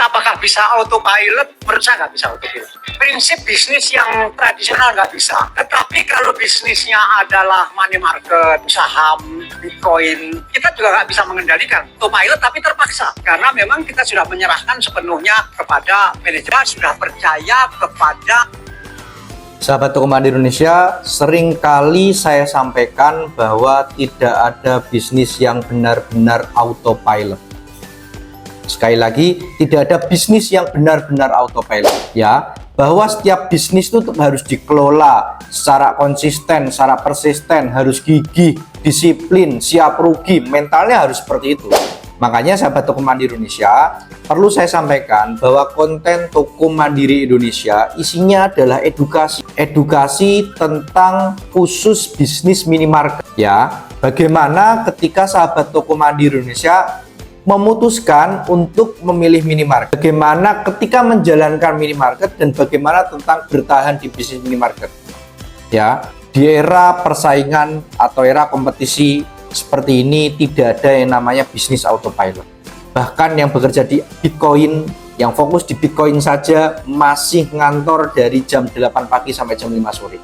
apakah bisa autopilot? Menurut saya nggak bisa autopilot. Prinsip bisnis yang tradisional nggak bisa. Tetapi kalau bisnisnya adalah money market, saham, bitcoin, kita juga nggak bisa mengendalikan autopilot, tapi terpaksa. Karena memang kita sudah menyerahkan sepenuhnya kepada manajemen, sudah percaya kepada. Sahabat Toko Mandiri Indonesia, sering kali saya sampaikan bahwa tidak ada bisnis yang benar-benar autopilot. Sekali lagi, tidak ada bisnis yang benar-benar autopilot, ya. Bahwa setiap bisnis itu harus dikelola secara konsisten, secara persisten, harus gigih, disiplin, siap rugi, mentalnya harus seperti itu. Makanya sahabat Toko Mandiri Indonesia, perlu saya sampaikan bahwa konten Toko Mandiri Indonesia isinya adalah edukasi tentang khusus bisnis minimarket, ya. Bagaimana ketika sahabat Toko Mandiri Indonesia memutuskan untuk memilih minimarket, bagaimana ketika menjalankan minimarket, dan bagaimana tentang bertahan di bisnis minimarket, ya. Di era persaingan atau era kompetisi seperti ini tidak ada yang namanya bisnis autopilot. Bahkan yang bekerja di Bitcoin, yang fokus di Bitcoin saja masih ngantor dari jam 8 pagi sampai jam 5 sore.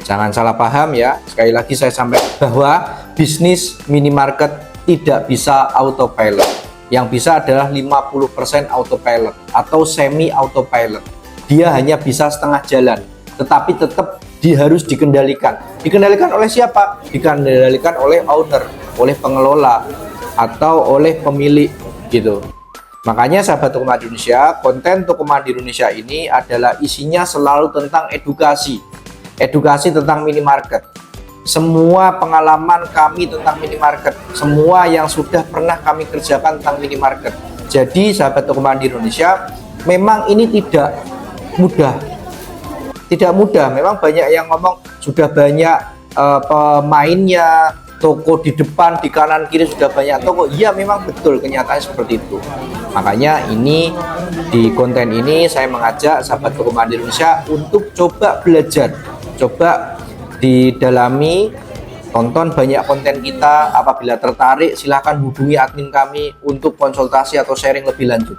Jangan salah paham ya, sekali lagi saya sampaikan bahwa bisnis minimarket tidak bisa autopilot. Yang bisa adalah 50% autopilot atau semi autopilot. Dia hanya bisa setengah jalan, tetapi tetap harus dikendalikan. Dikendalikan oleh siapa? Dikendalikan oleh owner, oleh pengelola, atau oleh pemilik gitu. Makanya sahabat Toko Mandiri Indonesia, konten Toko Mandiri Indonesia ini adalah isinya selalu tentang edukasi tentang minimarket. Semua pengalaman kami tentang minimarket, semua yang sudah pernah kami kerjakan tentang minimarket. Jadi sahabat Toko Mandiri Indonesia, memang ini tidak mudah. Memang banyak yang ngomong sudah banyak pemainnya, toko di depan, di kanan kiri sudah banyak toko. Iya, memang betul, kenyataannya seperti itu. Makanya ini di konten ini saya mengajak sahabat Toko Mandiri Indonesia untuk coba belajar, coba didalami, tonton banyak konten kita. Apabila tertarik, silahkan hubungi admin kami untuk konsultasi atau sharing lebih lanjut.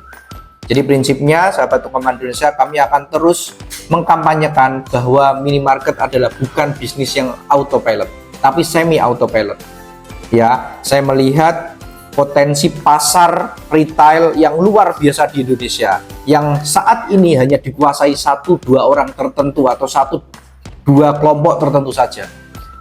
Jadi prinsipnya sahabat Toko Mandiri Indonesia, kami akan terus mengkampanyekan bahwa minimarket adalah bukan bisnis yang autopilot, tapi semi autopilot. Ya, saya melihat potensi pasar retail yang luar biasa di Indonesia, yang saat ini hanya dikuasai 1-2 orang tertentu atau 1-2 kelompok tertentu saja.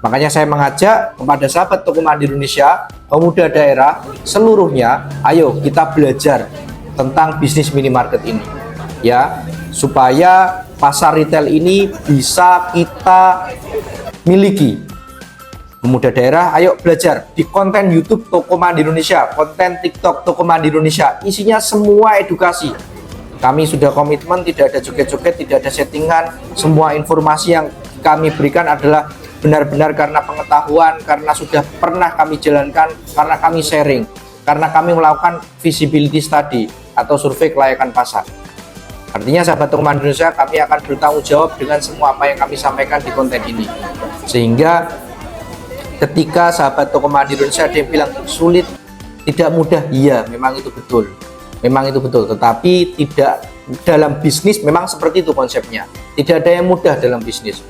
Makanya saya mengajak kepada sahabat Toko Mandiri Indonesia, pemuda daerah seluruhnya, ayo kita belajar tentang bisnis minimarket ini, ya, supaya pasar retail ini bisa kita miliki. Pemuda daerah, ayo belajar di konten YouTube Toko Mandiri Indonesia, konten TikTok Toko Mandiri Indonesia, isinya semua edukasi. Kami sudah komitmen, tidak ada joget-joget, tidak ada settingan. Semua informasi yang kami berikan adalah benar-benar karena pengetahuan, karena sudah pernah kami jalankan, karena kami sharing, karena kami melakukan visibility study atau survei kelayakan pasar. Artinya sahabat Toko Mandiri Indonesia, kami akan bertanggung jawab dengan semua apa yang kami sampaikan di konten ini. Sehingga ketika sahabat Toko Mandiri Indonesia ada yang bilang sulit, tidak mudah, iya memang itu betul. Memang itu betul, tetapi tidak dalam bisnis memang seperti itu konsepnya. Tidak ada yang mudah dalam bisnis.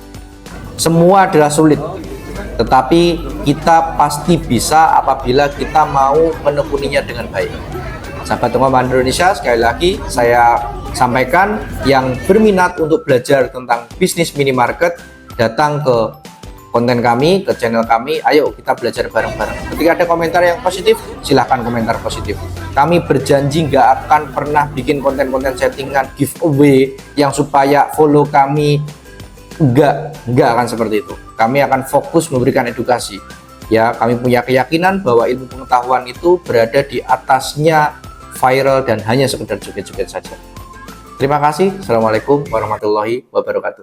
Semua adalah sulit. Tetapi kita pasti bisa apabila kita mau menekuninya dengan baik. Sahabat Toko Mandiri Indonesia, sekali lagi saya sampaikan, yang berminat untuk belajar tentang bisnis minimarket, datang ke konten kami, ke channel kami. Ayo kita belajar bareng-bareng. Ketika ada komentar yang positif, silahkan komentar positif. Kami berjanji nggak akan pernah bikin konten-konten settingan giveaway yang supaya follow kami. Enggak akan seperti itu. Kami akan fokus memberikan edukasi. Ya, kami punya keyakinan bahwa ilmu pengetahuan itu berada di atasnya viral dan hanya sekedar joget-joget saja. Terima kasih. Assalamualaikum warahmatullahi wabarakatuh.